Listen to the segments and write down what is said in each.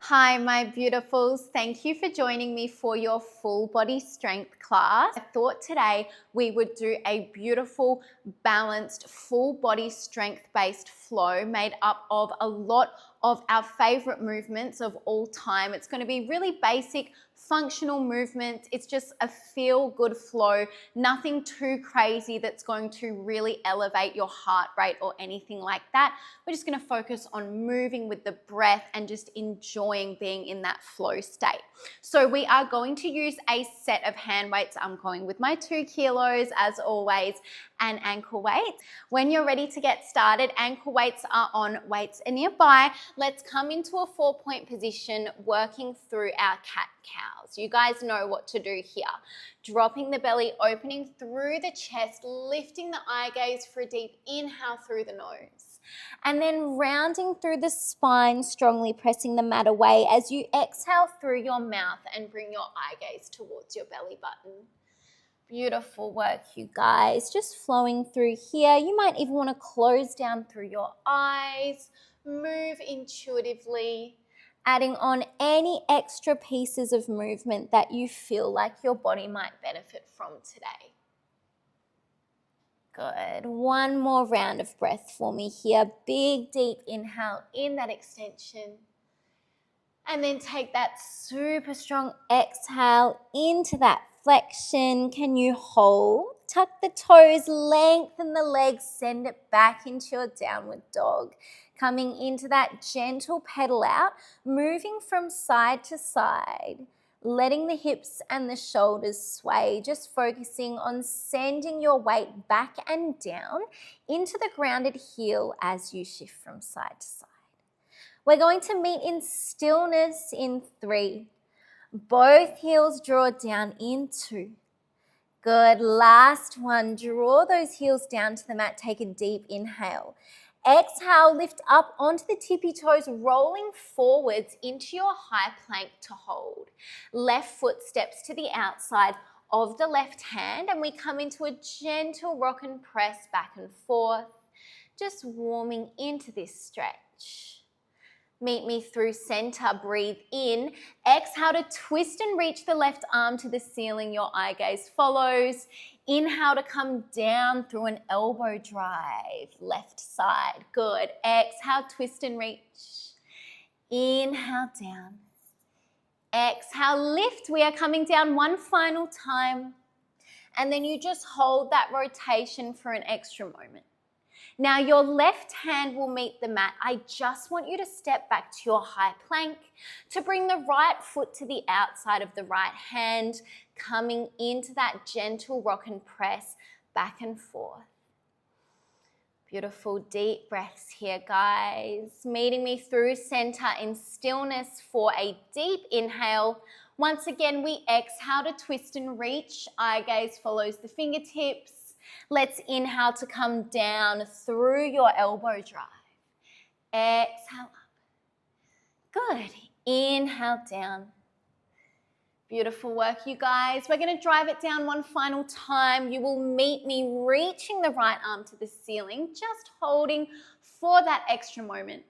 Hi, my beautifuls. Thank you for joining me for your full body strength class. I thought today we would do a beautiful, balanced, full body strength-based flow made up of a lot of our favorite movements of all time. It's going to be really basic, functional movements. It's just a feel-good flow, nothing too crazy that's going to really elevate your heart rate or anything like that. We're just going to focus on moving with the breath and just enjoying being in that flow state. So we are going to use a set of hand weights. I'm going with my 2 kilos as always, and ankle weights. When you're ready to get started, ankle weights are on, weights are nearby. Let's come into a 4-point position, working through our cat-cows. You guys know what to do here. Dropping the belly, opening through the chest, lifting the eye gaze for a deep inhale through the nose. And then rounding through the spine, strongly pressing the mat away as you exhale through your mouth and bring your eye gaze towards your belly button. Beautiful work, you guys. Just flowing through here. You might even want to close down through your eyes, move intuitively, adding on any extra pieces of movement that you feel like your body might benefit from today. Good. One more round of breath for me here. Big, deep inhale in that extension. And then take that super strong exhale into that flexion. Can you hold? Tuck the toes, lengthen the legs, send it back into your downward dog. Coming into that gentle pedal out, moving from side to side, letting the hips and the shoulders sway, just focusing on sending your weight back and down into the grounded heel as you shift from side to side. We're going to meet in stillness in 3. Both heels draw down in 2. Good. Last one. Draw those heels down to the mat. Take a deep inhale. Exhale, lift up onto the tippy toes, rolling forwards into your high plank to hold. Left foot steps to the outside of the left hand, and we come into a gentle rock and press back and forth, just warming into this stretch. Meet me through center. Breathe in. Exhale to twist and reach the left arm to the ceiling. Your eye gaze follows. Inhale to come down through an elbow drive. Left side. Good. Exhale, twist and reach. Inhale down. Exhale, lift. We are coming down one final time. And then you just hold that rotation for an extra moment. Now your left hand will meet the mat. I just want you to step back to your high plank to bring the right foot to the outside of the right hand, coming into that gentle rock and press back and forth. Beautiful deep breaths here, guys. Meeting me through center in stillness for a deep inhale. Once again, we exhale to twist and reach. Eye gaze follows the fingertips. Let's inhale to come down through your elbow drive. Exhale up. Good. Inhale down. Beautiful work, you guys. We're going to drive it down one final time. You will meet me reaching the right arm to the ceiling, just holding for that extra moment.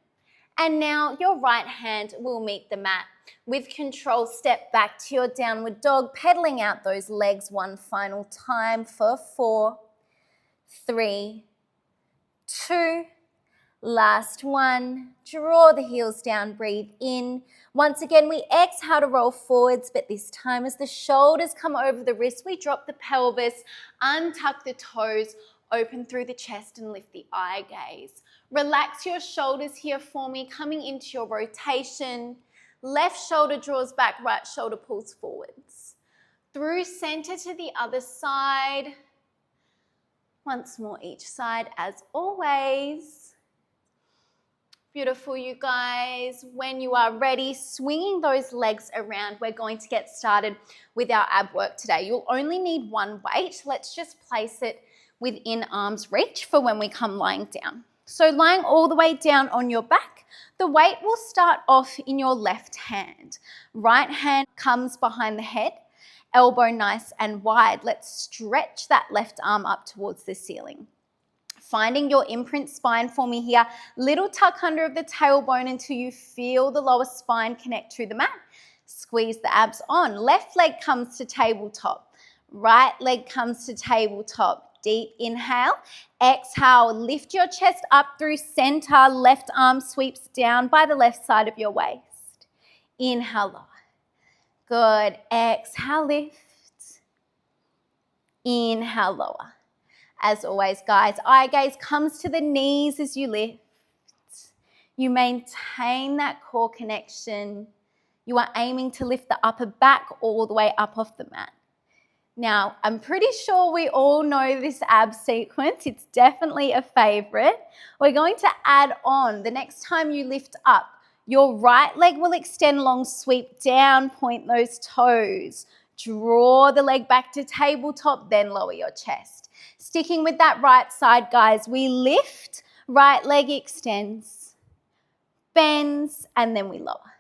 And now your right hand will meet the mat. With control, step back to your downward dog, pedaling out those legs one final time for 4, 3, 2, last one. Draw the heels down, breathe in. Once again, we exhale to roll forwards, but this time as the shoulders come over the wrists, we drop the pelvis, untuck the toes, open through the chest and lift the eye gaze. Relax your shoulders here for me, coming into your rotation. Left shoulder draws back, right shoulder pulls forwards. Through center to the other side. Once more each side as always. Beautiful, you guys. When you are ready, swinging those legs around, we're going to get started with our ab work today. You'll only need one weight. Let's just place it within arm's reach for when we come lying down. So lying all the way down on your back, the weight will start off in your left hand. Right hand comes behind the head. Elbow nice and wide. Let's stretch that left arm up towards the ceiling. Finding your imprint spine for me here. Little tuck under of the tailbone until you feel the lower spine connect to the mat. Squeeze the abs on. Left leg comes to tabletop. Right leg comes to tabletop. Deep inhale. Exhale, lift your chest up through center. Left arm sweeps down by the left side of your waist. Inhale, lower. Good. Exhale, lift. Inhale, lower. As always, guys, eye gaze comes to the knees as you lift. You maintain that core connection. You are aiming to lift the upper back all the way up off the mat. Now, I'm pretty sure we all know this ab sequence. It's definitely a favorite. We're going to add on the next time you lift up. Your right leg will extend long, sweep down, point those toes. Draw the leg back to tabletop, then lower your chest. Sticking with that right side, guys, we lift, right leg extends, bends, and then we lower.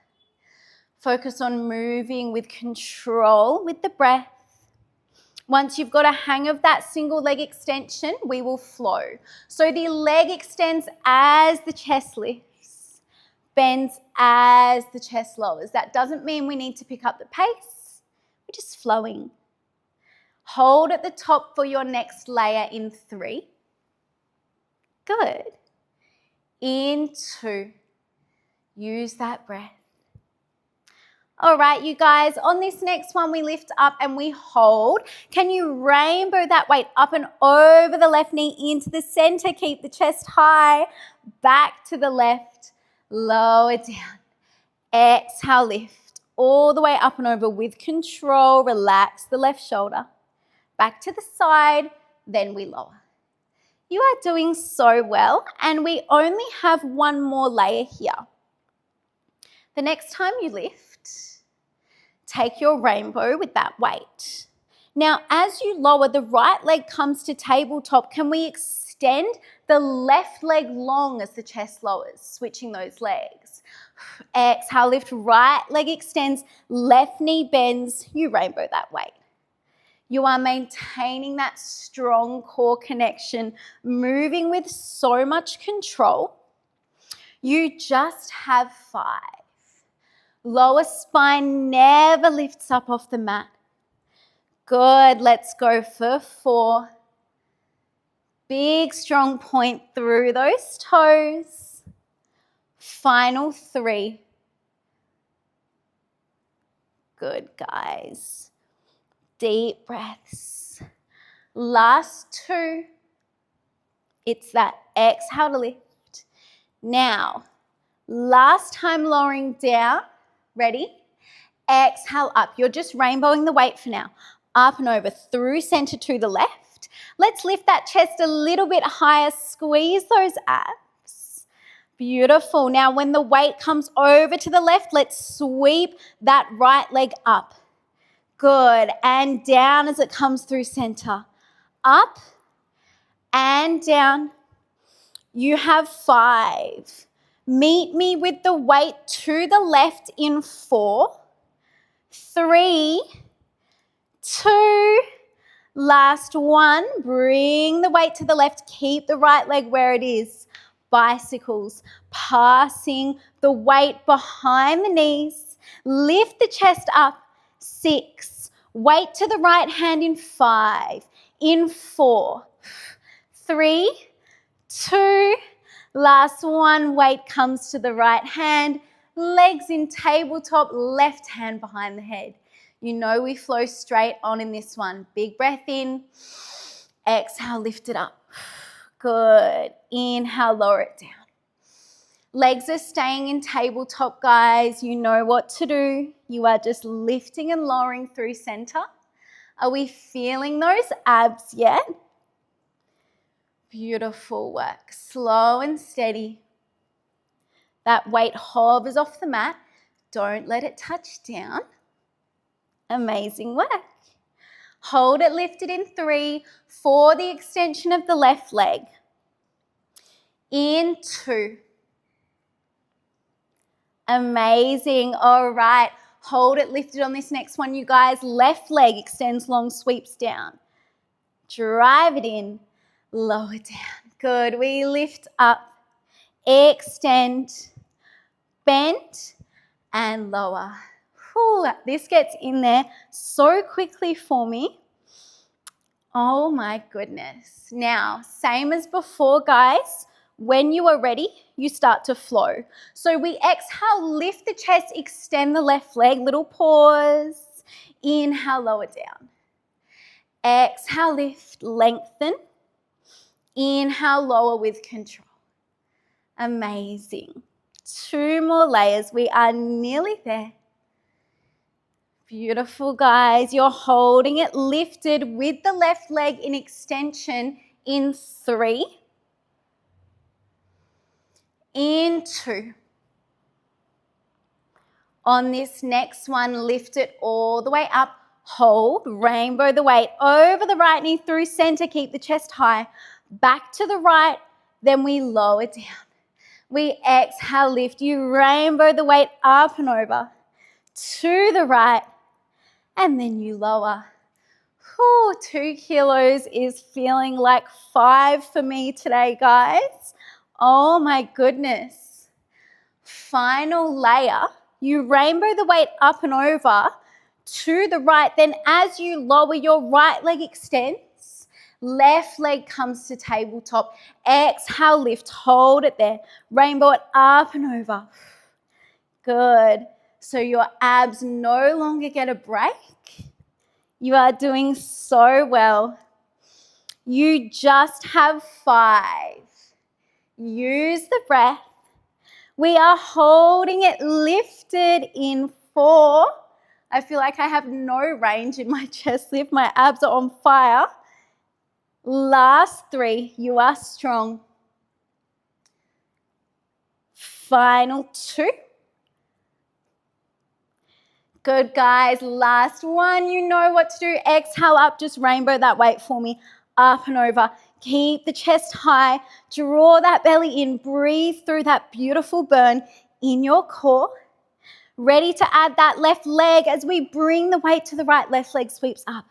Focus on moving with control with the breath. Once you've got a hang of that single leg extension, we will flow. So the leg extends as the chest lifts, bends as the chest lowers. That doesn't mean we need to pick up the pace. We're just flowing. Hold at the top for your next layer in 3. Good. In 2. Use that breath. All right, you guys, on this next one, we lift up and we hold. Can you rainbow that weight up and over the left knee into the center? Keep the chest high. Back to the left. Lower down. Exhale, lift. All the way up and over with control. Relax the left shoulder. Back to the side. Then we lower. You are doing so well, and we only have one more layer here. The next time you lift, take your rainbow with that weight. Now, as you lower, the right leg comes to tabletop. Can we extend the left leg long as the chest lowers, switching those legs? Exhale, lift, right leg extends, left knee bends, you rainbow that weight. You are maintaining that strong core connection, moving with so much control. You just have 5. Lower spine never lifts up off the mat. Good. Let's go for 4. Big, strong point through those toes. Final 3. Good, guys. Deep breaths. Last 2. It's that exhale to lift. Now, last time lowering down. Ready? Exhale up. You're just rainbowing the weight for now. Up and over through center to the left. Let's lift that chest a little bit higher. Squeeze those abs. Beautiful. Now when the weight comes over to the left, let's sweep that right leg up. Good. And down as it comes through center. Up and down. You have 5. Meet me with the weight to the left in 4, 3, 2, last 1. Bring the weight to the left. Keep the right leg where it is. Bicycles, passing the weight behind the knees. Lift the chest up. 6. Weight to the right hand in 5, in 4, 3, 2, last 1, weight comes to the right hand, legs in tabletop, left hand behind the head. You know we flow straight on in this one. Big breath in, exhale, lift it up. Good. Inhale, lower it down. Legs are staying in tabletop, guys. You know what to do. You are just lifting and lowering through center. Are we feeling those abs yet? Beautiful work. Slow and steady. That weight hovers off the mat. Don't let it touch down. Amazing work. Hold it lifted in 3 for the extension of the left leg. In 2. Amazing. All right. Hold it lifted on this next one, you guys. Left leg extends long, sweeps down. Drive it in. Lower down. good. We lift up, extend, bend, and lower. Whew, this gets in there so quickly for me. Oh my goodness. Now, same as before, guys. When you are ready, you start to flow. So we exhale, lift the chest, extend the left leg, little pause. Inhale, lower down. Exhale, lift, lengthen. Inhale, lower with control. Amazing. 2 more layers. We are nearly there. Beautiful, guys. You're holding it lifted with the left leg in extension in 3. In 2. On this next one, lift it all the way up. Hold, rainbow the weight over the right knee through center. Keep the chest high. Back to the right, then we lower down. We exhale, lift. You rainbow the weight up and over to the right, and then you lower. Whew, 2 kilos is feeling like 5 for me today, guys. Oh my goodness. Final layer. You rainbow the weight up and over to the right. Then as you lower, your right leg extends. Left leg comes to tabletop. Exhale, lift. Hold it there. Rainbow it up and over. Good. So your abs no longer get a break. You are doing so well. You just have 5. Use the breath. We are holding it lifted in 4. I feel like I have no range in my chest lift. My abs are on fire. Last 3. You are strong. Final 2. Good, guys. Last one. You know what to do. Exhale up. Just rainbow that weight for me. Up and over. Keep the chest high. Draw that belly in. Breathe through that beautiful burn in your core. Ready to add that left leg as we bring the weight to the right. Left leg sweeps up.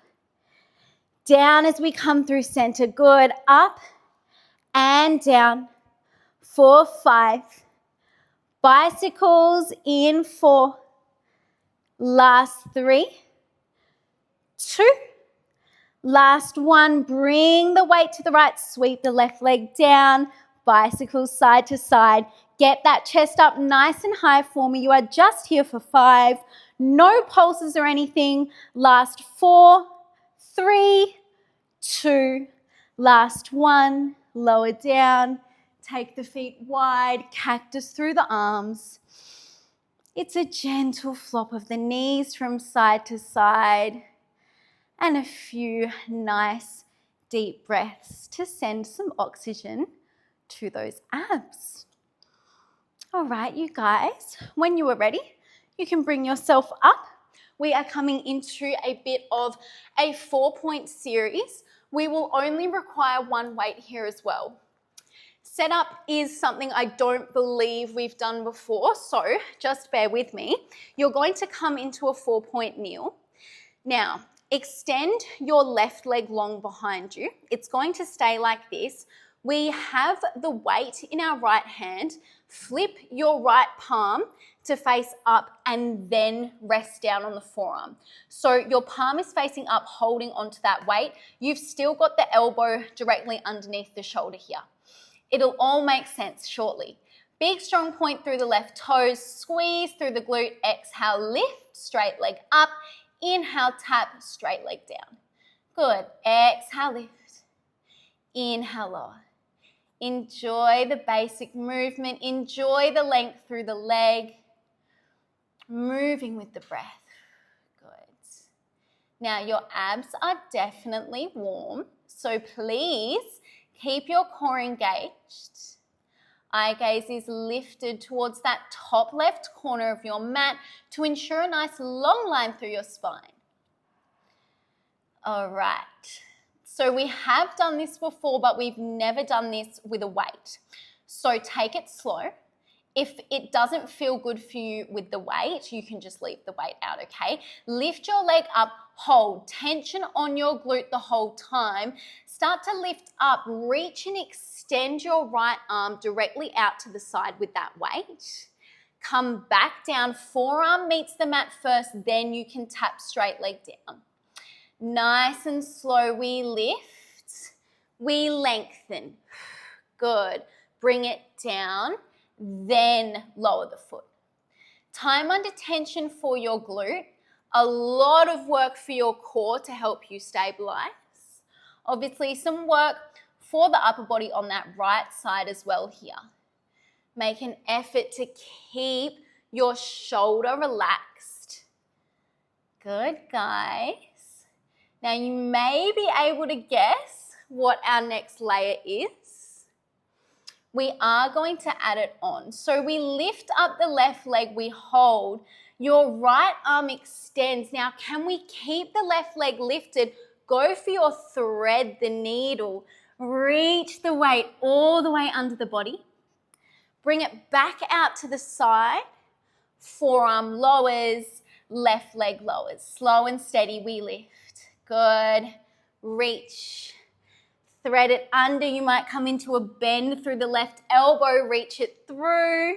Down as we come through center. Good. Up and down. 4, 5. Bicycles in 4. Last 3. 2. Last 1. Bring the weight to the right. Sweep the left leg down. Bicycle side to side. Get that chest up nice and high for me. You are just here for 5. No pulses or anything. Last 4. 3. 2. Last 1. Lower down. Take the feet wide. Cactus through the arms. It's a gentle flop of the knees from side to side. And a few nice deep breaths to send some oxygen to those abs. All right, you guys, when you are ready, you can bring yourself up. We are coming into a bit of a 4-point series. We will only require 1 weight here as well. Setup is something I don't believe we've done before, so just bear with me. You're going to come into a 4-point kneel. Now, extend your left leg long behind you. It's going to stay like this. We have the weight in our right hand. Flip your right palm to face up and then rest down on the forearm. So your palm is facing up, holding onto that weight. You've still got the elbow directly underneath the shoulder here. It'll all make sense shortly. Big strong point through the left toes, squeeze through the glute, exhale, lift, straight leg up, inhale, tap, straight leg down. Good, exhale, lift, inhale, lower. Enjoy the basic movement, enjoy the length through the leg, moving with the breath. Good. Now your abs are definitely warm, so please keep your core engaged. Eye gaze is lifted towards that top left corner of your mat to ensure a nice long line through your spine. All right. So we have done this before, but we've never done this with a weight. So take it slow. If it doesn't feel good for you with the weight, you can just leave the weight out, okay? Lift your leg up, hold, tension on your glute the whole time. Start to lift up, reach and extend your right arm directly out to the side with that weight. Come back down, forearm meets the mat first, then you can tap straight leg down. Nice and slow, we lift, we lengthen. Good. Bring it down, then lower the foot. Time under tension for your glute. A lot of work for your core to help you stabilize. Obviously, some work for the upper body on that right side as well here. Make an effort to keep your shoulder relaxed. Good, guys. Now, you may be able to guess what our next layer is. We are going to add it on. So we lift up the left leg, we hold. Your right arm extends. Now, can we keep the left leg lifted? Go for your thread the needle. Reach the weight all the way under the body. Bring it back out to the side. Forearm lowers, left leg lowers. Slow and steady, we lift. Good. Reach. Thread it under. You might come into a bend through the left elbow. Reach it through.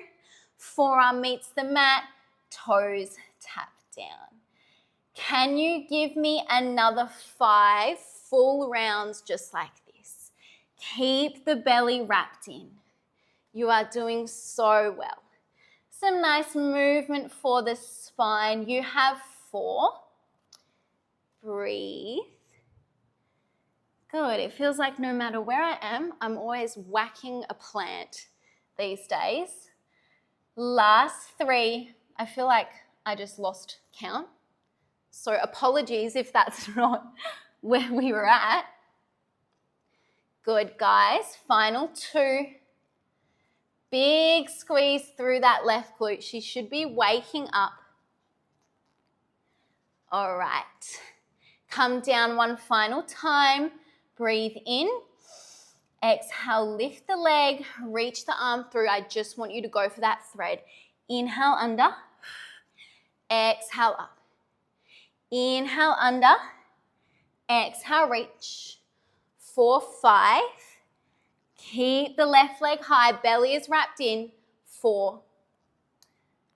Forearm meets the mat. Toes tap down. Can you give me another 5 full rounds just like this? Keep the belly wrapped in. You are doing so well. Some nice movement for the spine. You have 4. Breathe. Good. It feels like no matter where I am, I'm always whacking a plant these days. Last 3. I feel like I just lost count. So apologies if that's not where we were at. Good, guys. Final 2. Big squeeze through that left glute. She should be waking up. All right. Come down one final time. Breathe in. Exhale, lift the leg, reach the arm through. I just want you to go for that thread. Inhale under. Exhale up. Inhale under. Exhale, reach. 4, 5. Keep the left leg high. Belly is wrapped in. 4.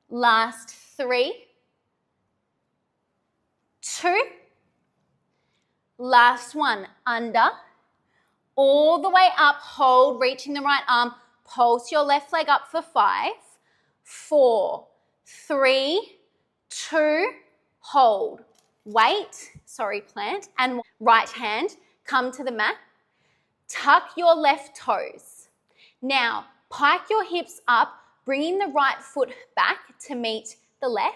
Last 3. 2. Last 1. Under. All the way up. Hold, reaching the right arm. Pulse your left leg up for 5. 4, 3, 2, hold. Wait, plant. And right hand, come to the mat. Tuck your left toes. Now, pike your hips up, bringing the right foot back to meet the left.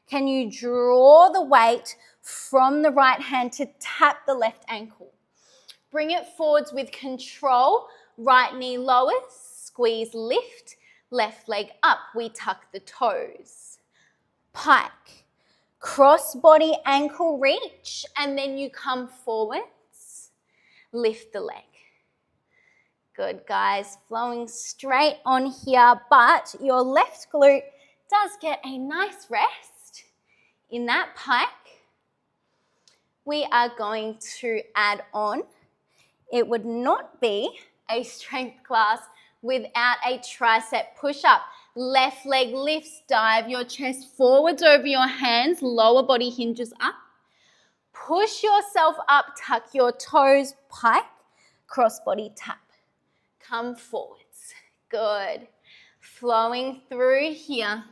Can you draw the weight from the right hand to tap the left ankle? Bring it forwards with control. Right knee lowers, squeeze, lift. Left leg up, we tuck the toes. Pike. Cross body ankle reach, and then you come forwards. Lift the leg. Good, guys. Flowing straight on here, but your left glute does get a nice rest in that pike. We are going to add on. It would not be a strength class without a tricep push-up. Left leg lifts, dive your chest forwards over your hands, lower body hinges up. Push yourself up, tuck your toes, pike, cross body tap. Come forwards. Good. Flowing through here.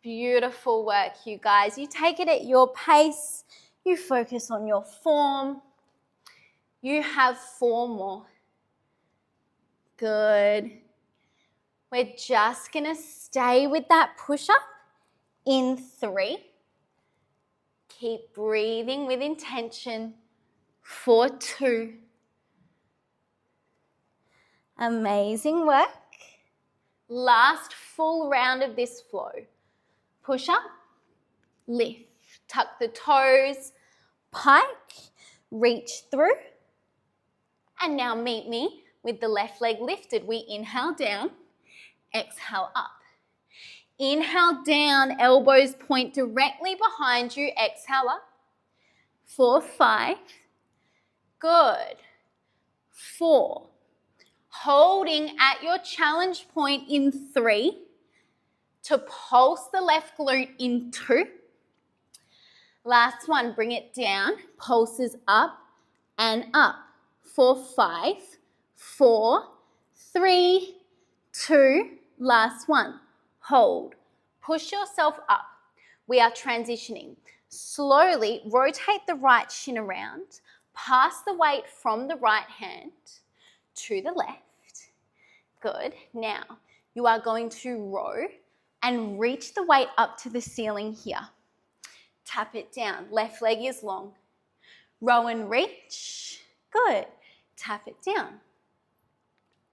Beautiful work, you guys. You take it at your pace. You focus on your form. You have 4 more. Good. We're just going to stay with that push-up in 3. Keep breathing with intention for 2. Amazing work. Last full round of this flow. Push up, lift, tuck the toes, pike, reach through. And now meet me with the left leg lifted. We inhale down, Exhale up. Inhale down, elbows point directly behind you. Exhale up. 4, 5. Good. 4. Holding at your challenge point in 3. To pulse the left glute in 2. Last one, bring it down. Pulses up and up. 4, 5. 4, 3, 2. Last one. Hold. Push yourself up. We are transitioning. Slowly rotate the right shin around. Pass the weight from the right hand to the left. Good. Now, you are going to row and reach the weight up to the ceiling here. Tap it down. Left leg is long. Row and reach. Good. Tap it down.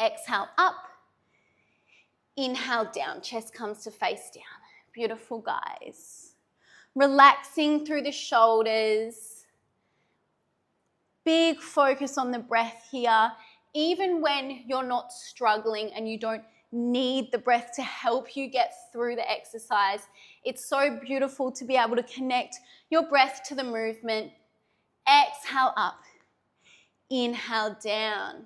Exhale up. Inhale down. Chest comes to face down. Beautiful, guys. Relaxing through the shoulders. Big focus on the breath here. Even when you're not struggling and you don't need the breath to help you get through the exercise, it's so beautiful to be able to connect your breath to the movement. Exhale up. Inhale down.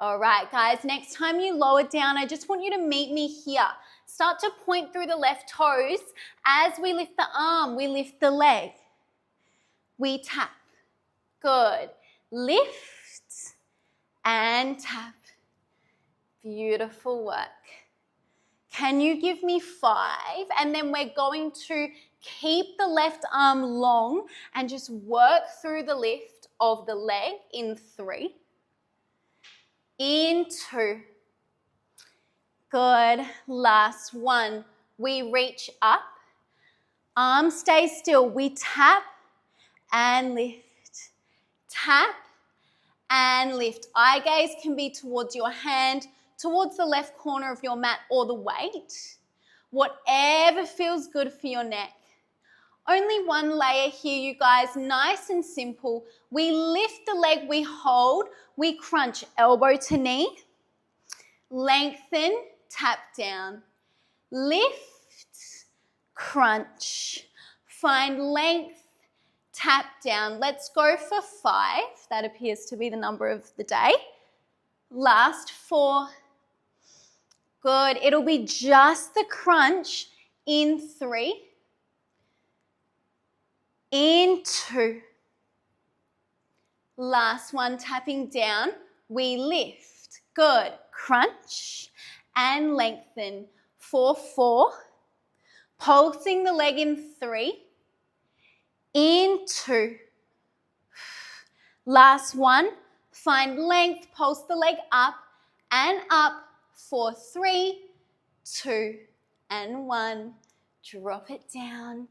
All right, guys, next time you lower down, I just want you to meet me here. Start to point through the left toes. As we lift the arm, we lift the leg. We tap. Good. Lift and tap. Beautiful work. Can you give me 5? And then we're going to keep the left arm long and just work through the lift of the leg in 3. In 2. Good. Last one. We reach up. Arm stays still. We tap and lift. Tap and lift. Eye gaze can be towards your hand, towards the left corner of your mat or the weight. Whatever feels good for your neck. Only one layer here, you guys. Nice and simple. We lift the leg, we hold, we crunch elbow to knee. Lengthen, tap down. Lift, crunch. Find length, tap down. Let's go for 5. That appears to be the number of the day. Last 4. Good. It'll be just the crunch in 3. In 2. Last one, tapping down. We lift. Good. Crunch and lengthen. 4, 4. Pulsing the leg in 3. In 2. Last one. Find length. Pulse the leg up and up. 4, 3, 2, and 1. Drop it down.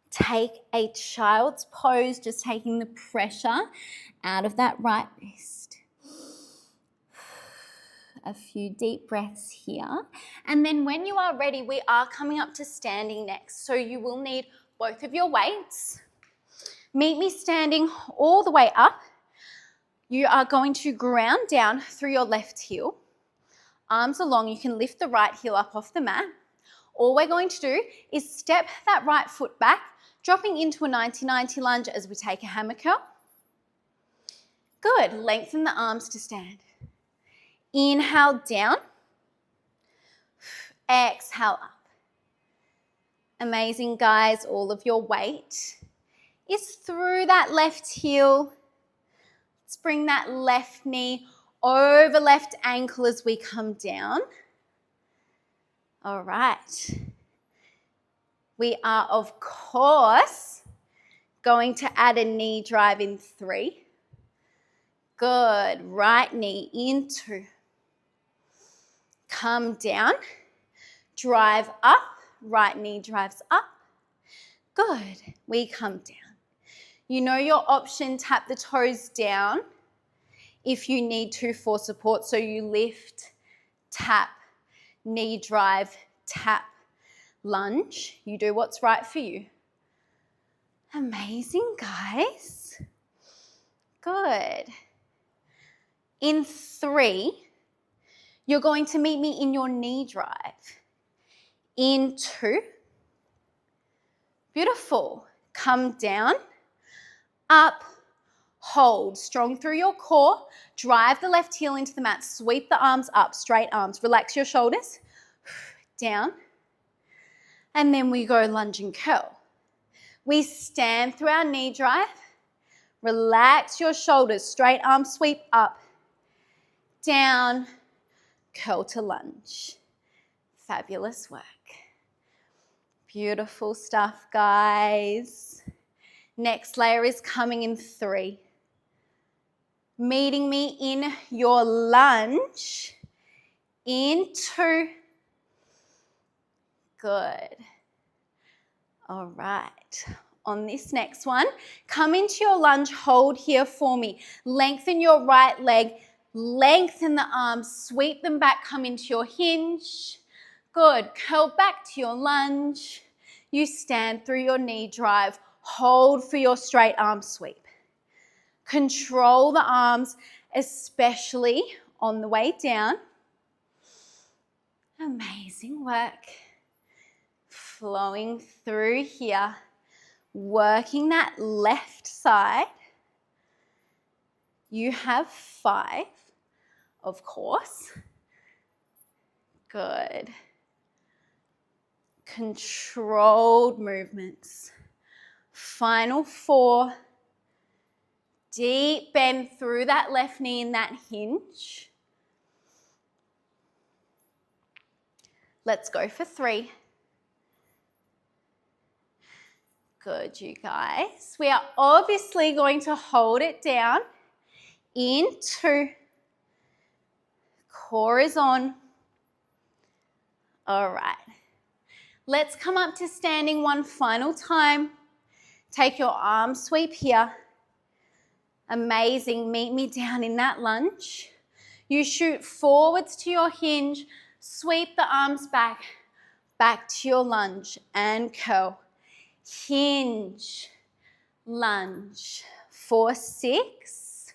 Take a child's pose, just taking the pressure out of that right wrist. A few deep breaths here. And then when you are ready, we are coming up to standing next. So you will need both of your weights. Meet me standing all the way up. You are going to ground down through your left heel. Arms are long. You can lift the right heel up off the mat. All we're going to do is step that right foot back, dropping into a 90-90 lunge as we take a hammer curl. Good. Lengthen the arms to stand. Inhale down. Exhale up. Amazing, guys. All of your weight is through that left heel. Let's bring that left knee over left ankle as we come down. All right. We are, of course, going to add a knee drive in 3. Good. Right knee in 2. Come down. Drive up. Right knee drives up. Good. We come down. You know your option, tap the toes down if you need to for support. So you lift, tap, knee drive, tap, lunge. You do what's right for you. Amazing, guys. Good. In 3, You're going to meet me in your knee drive. In 2. Beautiful. Come down, up, hold. Strong through your core. Drive the left heel into the mat. Sweep the arms up, straight arms. Relax your shoulders. Down. And then we go lunge and curl. We stand through our knee drive. Relax your shoulders. Straight arm sweep up. Down. Curl to lunge. Fabulous work. Beautiful stuff, guys. Next layer is coming in 3. Meeting me in your lunge. In 2. Good. All right. On this next one, come into your lunge, hold here for me. Lengthen your right leg, lengthen the arms, sweep them back, come into your hinge. Good. Curl back to your lunge. You stand through your knee drive. Hold for your straight arm sweep. Control the arms, especially on the way down. Amazing work. Flowing through here. Working that left side. You have 5, of course. Good. Controlled movements. Final 4. Deep bend through that left knee in that hinge. Let's go for 3. Good, you guys. We are obviously going to hold it down. In 2. Core is on. All right. Let's come up to standing one final time. Take your arm sweep here. Amazing. Meet me down in that lunge. You shoot forwards to your hinge. Sweep the arms back. Back to your lunge and curl. Hinge. Lunge. for 6.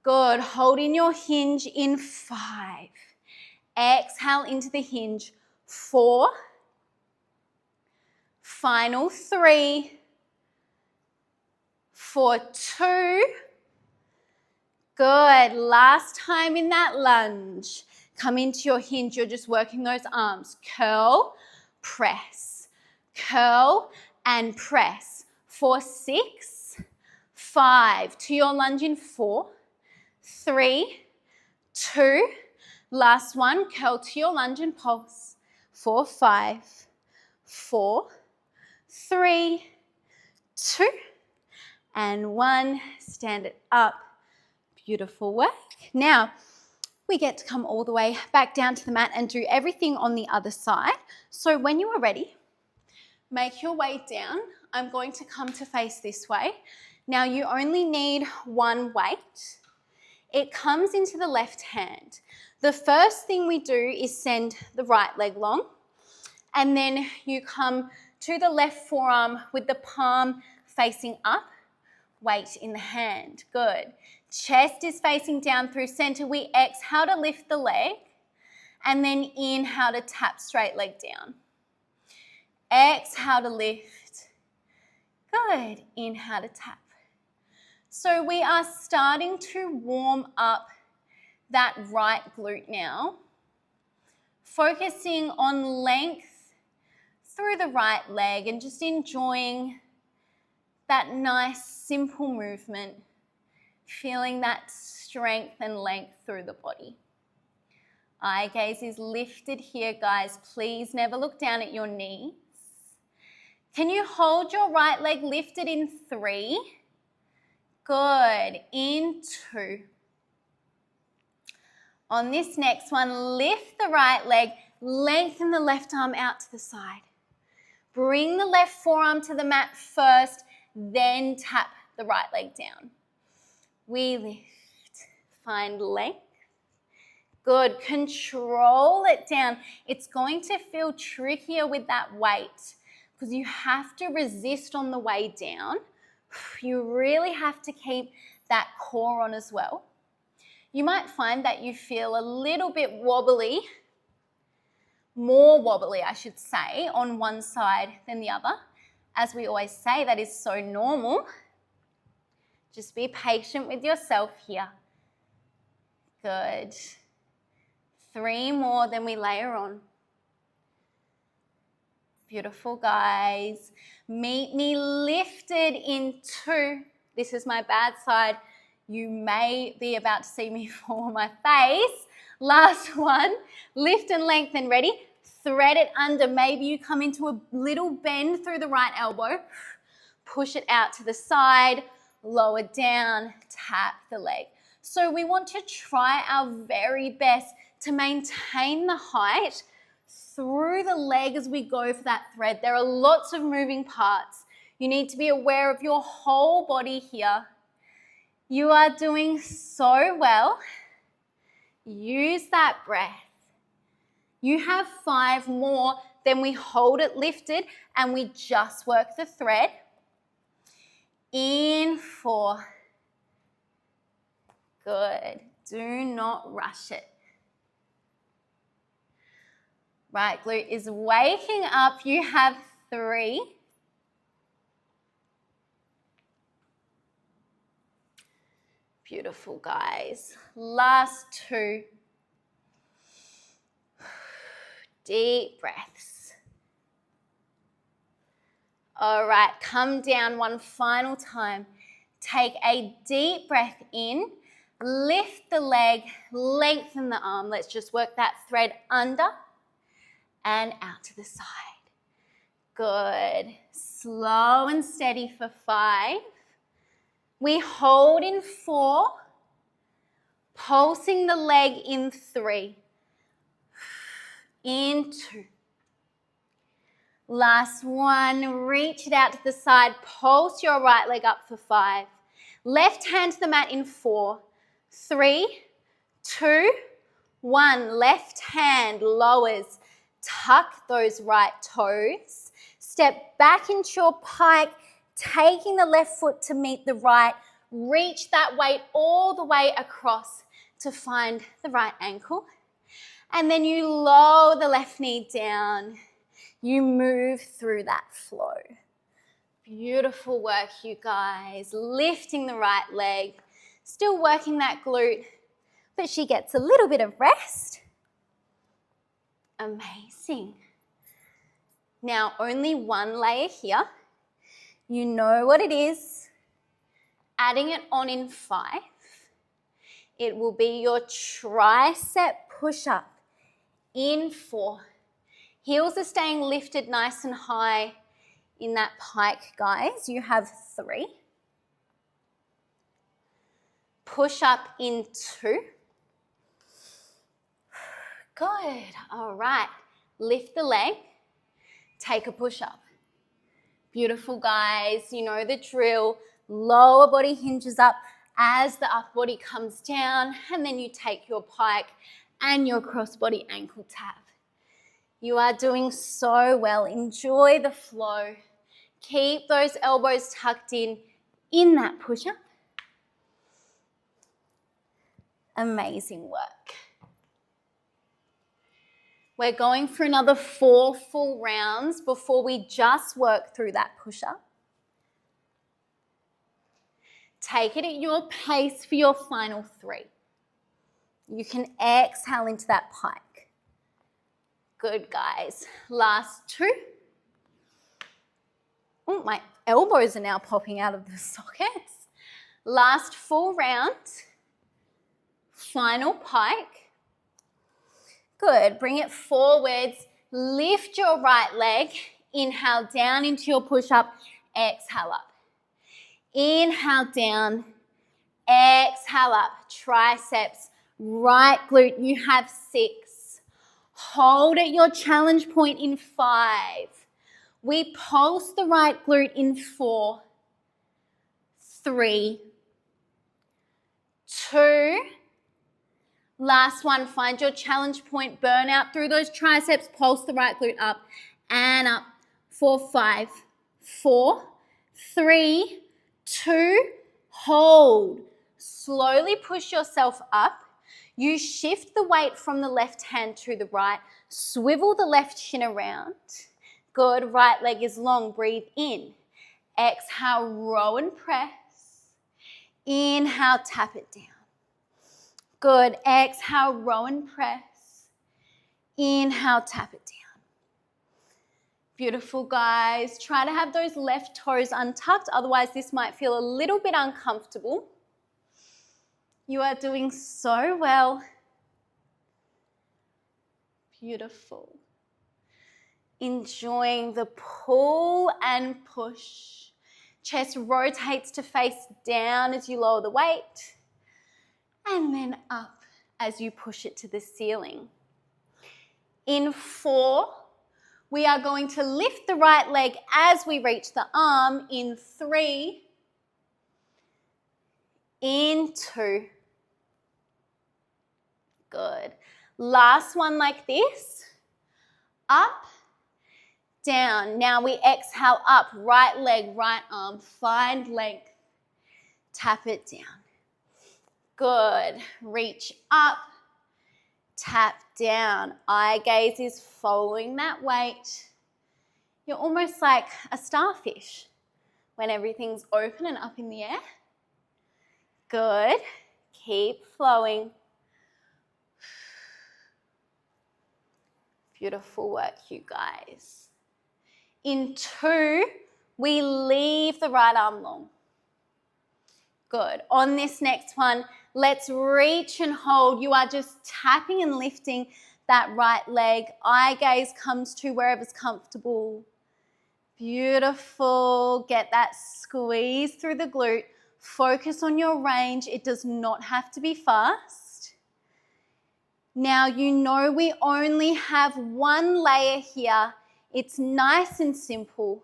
Good. Hold in your hinge in 5. Exhale into the hinge. 4. Final 3. For 2. Good. Last time in that lunge. Come into your hinge. You're just working those arms. Curl, press. Curl and press. For 6. 5. To your lunge in 4. 3. 2. Last one. Curl to your lunge and pulse. 4, 5. 4. 3. 2. And 1. Stand it up. Beautiful work. Now, we get to come all the way back down to the mat and do everything on the other side. So when you are ready, make your way down. I'm going to come to face this way. Now you only need one weight. It comes into the left hand. The first thing we do is send the right leg long, and then you come to the left forearm with the palm facing up, weight in the hand. Good. Chest is facing down through center. We exhale to lift the leg, and then inhale to tap straight leg down. Exhale to lift. Good. Inhale to tap. So we are starting to warm up that right glute now, focusing on length through the right leg and just enjoying that nice simple movement, feeling that strength and length through the body. Eye gaze is lifted here, guys. Please never look down at your knees. Can you hold your right leg lifted in 3? Good. In 2. On this next one, lift the right leg, lengthen the left arm out to the side. Bring the left forearm to the mat first, then tap the right leg down. We lift. Find length. Good. Control it down. It's going to feel trickier with that weight because you have to resist on the way down. You really have to keep that core on as well. You might find that you feel a little bit wobbly, more wobbly, I should say, on one side than the other. As we always say, that is so normal. Just be patient with yourself here. Good. 3 more, then we layer on. Beautiful, guys. Meet me lifted in 2. This is my bad side. You may be about to see me fall my face. Last one. Lift and lengthen. Ready? Thread it under. Maybe you come into a little bend through the right elbow. Push it out to the side. Lower down. Tap the leg. So we want to try our very best to maintain the height through the leg as we go for that thread. There are lots of moving parts. You need to be aware of your whole body here. You are doing so well. Use that breath. You have 5 more, then we hold it lifted and we just work the thread. In 4. Good. Do not rush it. Right glute is waking up. You have 3. Beautiful, guys. Last 2. Deep breaths. All right, come down one final time. Take a deep breath in. Lift the leg, lengthen the arm. Let's just work that thread under and out to the side. Good. Slow and steady for 5. We hold in 4, pulsing the leg in 3, in 2. Last one, reach it out to the side, pulse your right leg up for 5. Left hand to the mat in 4, 3, 2, 1. Left hand lowers, tuck those right toes. Step back into your pike, taking the left foot to meet the right. Reach that weight all the way across to find the right ankle. And then you lower the left knee down. You move through that flow. Beautiful work, you guys. Lifting the right leg. Still working that glute, but she gets a little bit of rest. Amazing. Now, only one layer here. You know what it is. Adding it on in 5. It will be your tricep push-up in 4. Heels are staying lifted nice and high in that pike, guys. You have 3. Push up in 2. Good. All right. Lift the leg. Take a push-up. Beautiful, guys. You know the drill. Lower body hinges up as the upper body comes down, and then you take your pike and your cross-body ankle tap. You are doing so well. Enjoy the flow. Keep those elbows tucked in that push-up. Amazing work. We're going for another 4 full rounds before we just work through that push-up. Take it at your pace for your final 3. You can exhale into that pike. Good, guys. Last 2. Oh, my elbows are now popping out of the sockets. Last full round. Final pike. Good. Bring it forwards. Lift your right leg. Inhale down into your push-up. Exhale up. Inhale down. Exhale up. Triceps. Right glute. You have 6. Hold at your challenge point in 5. We pulse the right glute in 4. 3. 2. Last one, find your challenge point, burn out through those triceps, pulse the right glute up and up for 5, 4, 3, 2, hold. Slowly push yourself up. You shift the weight from the left hand to the right. Swivel the left shin around. Good. Right leg is long. Breathe in. Exhale, row and press. Inhale, tap it down. Good. Exhale, row and press. Inhale, tap it down. Beautiful, guys. Try to have those left toes untucked. Otherwise, this might feel a little bit uncomfortable. You are doing so well. Beautiful. Enjoying the pull and push. Chest rotates to face down as you lower the weight. And then up as you push it to the ceiling. In 4, we are going to lift the right leg as we reach the arm. In 3, in 2. Good. Last one like this. Up, down. Now we exhale up. Right leg, right arm. Find length. Tap it down. Good. Reach up. Tap down. Eye gaze is following that weight. You're almost like a starfish when everything's open and up in the air. Good. Keep flowing. Beautiful work, you guys. In 2, we leave the right arm long. Good. On this next one, let's reach and hold. You are just tapping and lifting that right leg. Eye gaze comes to wherever's comfortable. Beautiful. Get that squeeze through the glute. Focus on your range. It does not have to be fast. Now you know we only have one layer here. It's nice and simple.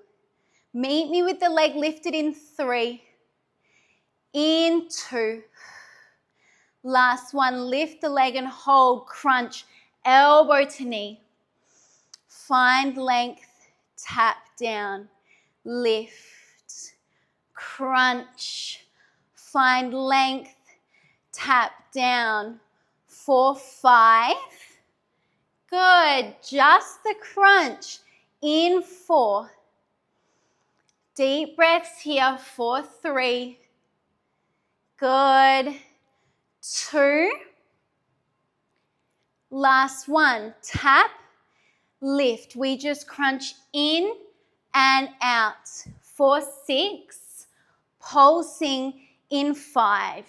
Meet me with the leg lifted in 3. In 2. Last one, lift the leg and hold, crunch, elbow to knee. Find length, tap down, lift, crunch. Find length, tap down. 4, 5. Good, just the crunch. In 4. Deep breaths here for 3. Good. 2. Last one. Tap, lift. We just crunch in and out. For 6. Pulsing in 5.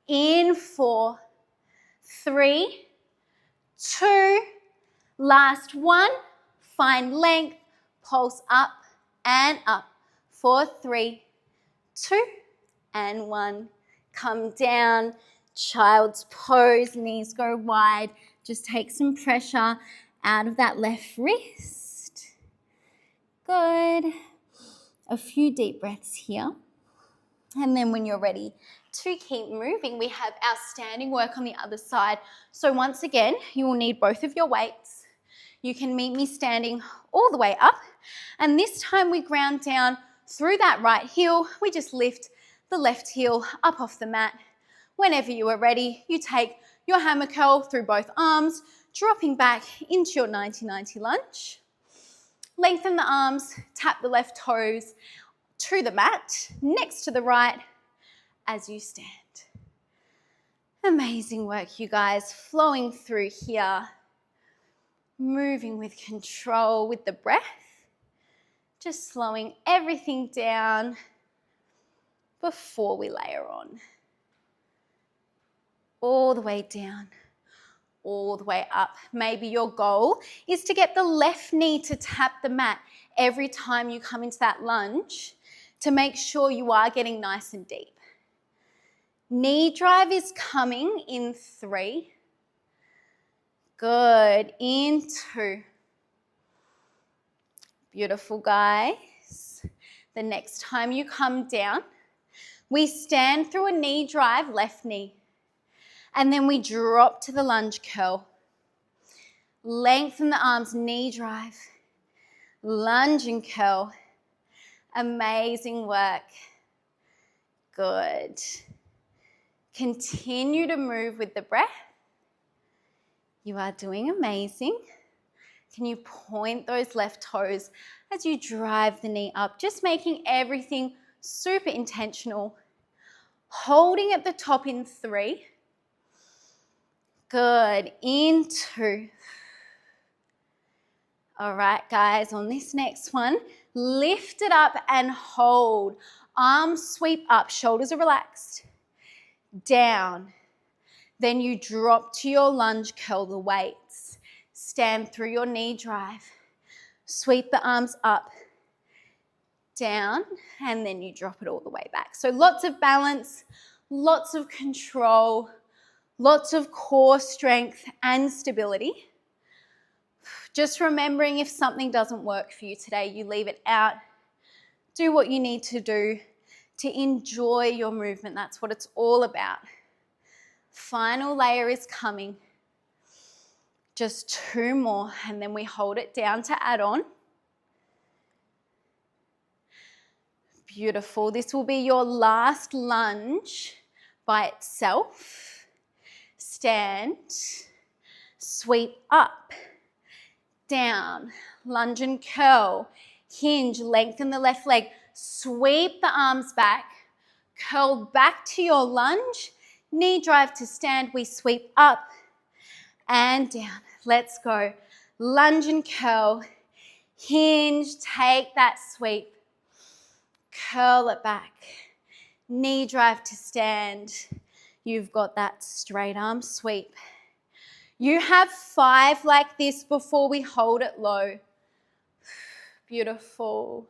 In 4. 3. 2. Last one. Find length. Pulse up and up. For 3. 2. And 1. Come down, child's pose, knees go wide. Just take some pressure out of that left wrist. Good. A few deep breaths here. And then when you're ready to keep moving, we have our standing work on the other side. So once again, you will need both of your weights. You can meet me standing all the way up. And this time we ground down through that right heel. We just lift the left heel up off the mat. Whenever you are ready, you take your hammer curl through both arms, dropping back into your 90-90 lunge. Lengthen the arms, tap the left toes to the mat, next to the right as you stand. Amazing work, you guys. Flowing through here, moving with control with the breath, just slowing everything down before we layer on. All the way down, all the way up. Maybe your goal is to get the left knee to tap the mat every time you come into that lunge to make sure you are getting nice and deep. Knee drive is coming in 3. Good. In 2. Beautiful, guys. The next time you come down, we stand through a knee drive, left knee. And then we drop to the lunge curl. Lengthen the arms, knee drive. Lunge and curl. Amazing work. Good. Continue to move with the breath. You are doing amazing. Can you point those left toes as you drive the knee up, just making everything super intentional. Holding at the top in 3. Good, in 2. All right, guys, on this next one, lift it up and hold. Arms sweep up, shoulders are relaxed. Down. Then you drop to your lunge, curl the weights. Stand through your knee drive. Sweep the arms up, down, and then you drop it all the way back. So lots of balance, lots of control, lots of core strength and stability. Just remembering if something doesn't work for you today, you leave it out. Do what you need to do to enjoy your movement. That's what it's all about. Final layer is coming. Just 2 more, and then we hold it down to add on. Beautiful. This will be your last lunge by itself. Stand, sweep up, down, lunge and curl, hinge, lengthen the left leg, sweep the arms back, curl back to your lunge, knee drive to stand, we sweep up and down. Let's go. Lunge and curl, hinge, take that sweep, curl it back, knee drive to stand. You've got that straight arm sweep. You have 5 like this before we hold it low. Beautiful.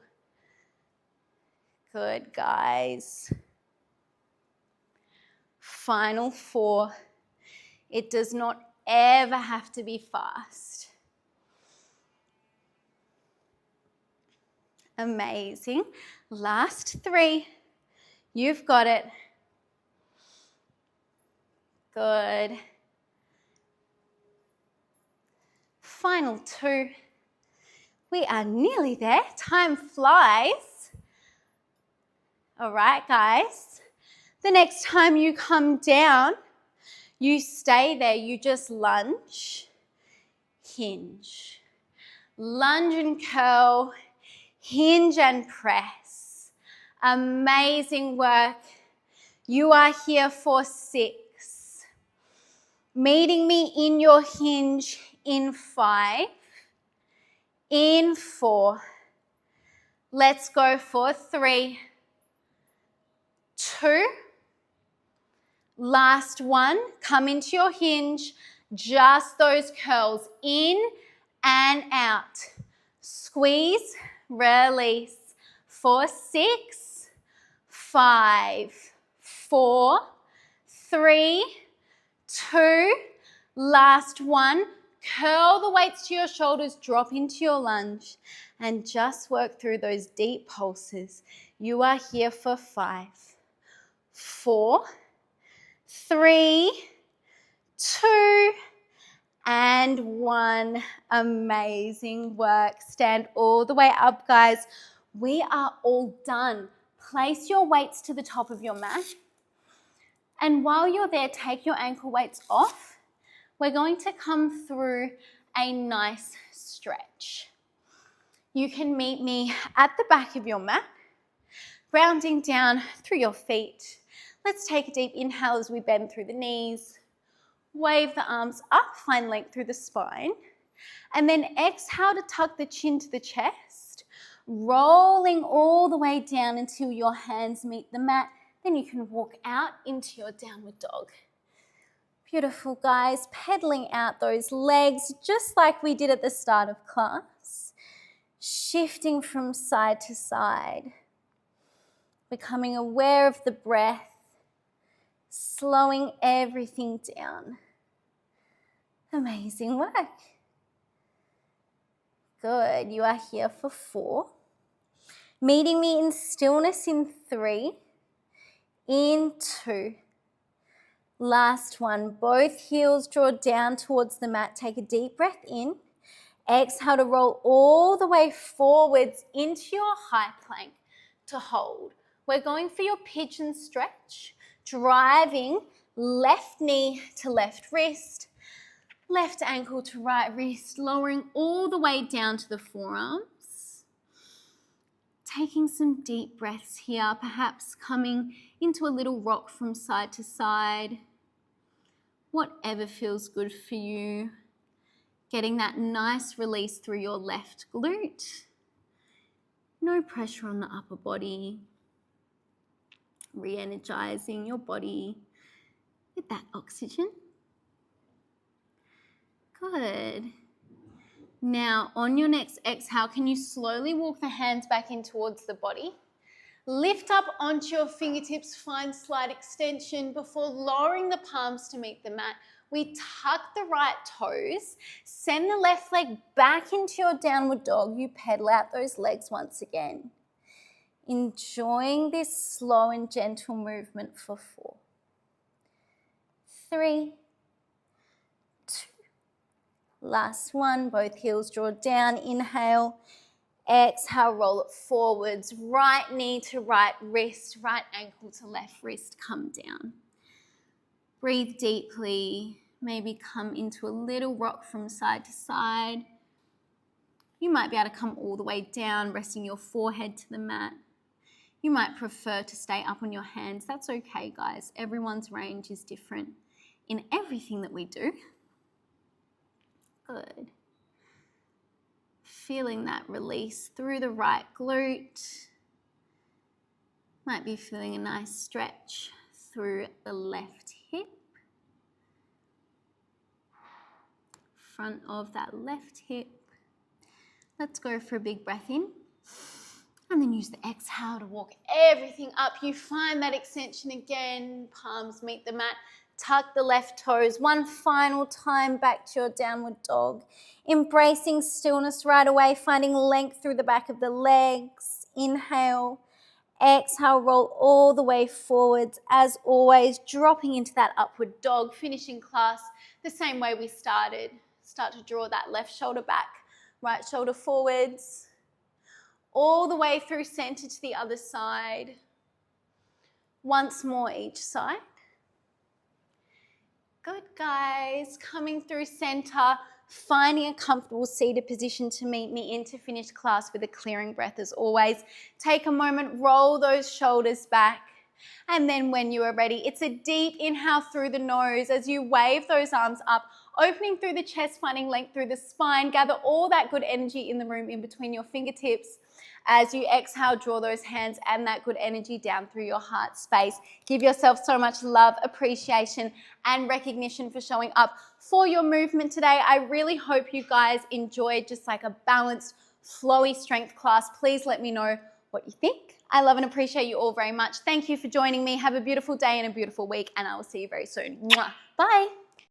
Good, guys. Final 4. It does not ever have to be fast. Amazing. Last 3. You've got it. Good. Final 2. We are nearly there. Time flies. All right, guys. The next time you come down, you stay there. You just lunge, hinge. Lunge and curl, hinge and press. Amazing work. You are here for 6. Meeting me in your hinge in 5, in 4. Let's go for 3, 2. Last one, come into your hinge, just those curls in and out. Squeeze, release for 6, 5, 4, 3, 2. Last one, curl the weights to your shoulders, drop into your lunge and just work through those deep pulses. You are here for 5, 4, 3, 2, and 1. Amazing work. Stand all the way up, guys. We are all done. Place your weights to the top of your mat. And while you're there, take your ankle weights off. We're going to come through a nice stretch. You can meet me at the back of your mat, grounding down through your feet. Let's take a deep inhale as we bend through the knees. Wave the arms up, find length through the spine. And then exhale to tuck the chin to the chest, rolling all the way down until your hands meet the mat. Then you can walk out into your downward dog. Beautiful, guys. Pedaling out those legs just like we did at the start of class. Shifting from side to side. Becoming aware of the breath. Slowing everything down. Amazing work. Good. You are here for 4. Meeting me in stillness in 3. In 2. Last one. Both heels draw down towards the mat. Take a deep breath in. Exhale to roll all the way forwards into your high plank to hold. We're going for your pigeon stretch. driving left knee to left wrist, left ankle to right wrist, lowering all the way down to the forearms. Taking some deep breaths here, perhaps coming into a little rock from side to side. Whatever feels good for you. Getting that nice release through your left glute. No pressure on the upper body. Re-energizing your body with that oxygen. Good. Now, on your next exhale, can you slowly walk the hands back in towards the body? Lift up onto your fingertips, find slight extension before lowering the palms to meet the mat. We tuck the right toes, send the left leg back into your downward dog. You pedal out those legs once again. Enjoying this slow and gentle movement for 4, 3, 2. Last one, both heels draw down, inhale. Exhale, roll it forwards, right knee to right wrist, right ankle to left wrist, come down. Breathe deeply, maybe come into a little rock from side to side. You might be able to come all the way down, resting your forehead to the mat. You might prefer to stay up on your hands. That's okay, guys. Everyone's range is different in everything that we do. Good. Feeling that release through the right glute. Might be feeling a nice stretch through the left hip. Front of that left hip. Let's go for a big breath in. And then use the exhale to walk everything up. You find that extension again. Palms meet the mat. Tuck the left toes. One final time back to your downward dog. Embracing stillness right away, finding length through the back of the legs. Inhale. Exhale, roll all the way forwards. As always, dropping into that upward dog. Finishing class the same way we started. Start to draw that left shoulder back. Right shoulder forwards. All the way through center to the other side. Once more each side. Good, guys. Coming through center, finding a comfortable seated position to meet me in to finish class with a clearing breath as always. Take a moment, roll those shoulders back. And then when you are ready, it's a deep inhale through the nose as you wave those arms up, opening through the chest, finding length through the spine. Gather all that good energy in the room in between your fingertips. As you exhale, draw those hands and that good energy down through your heart space. Give yourself so much love, appreciation, and recognition for showing up for your movement today. I really hope you guys enjoyed just like a balanced, flowy strength class. Please let me know what you think. I love and appreciate you all very much. Thank you for joining me. Have a beautiful day and a beautiful week, and I will see you very soon. Mwah. Bye.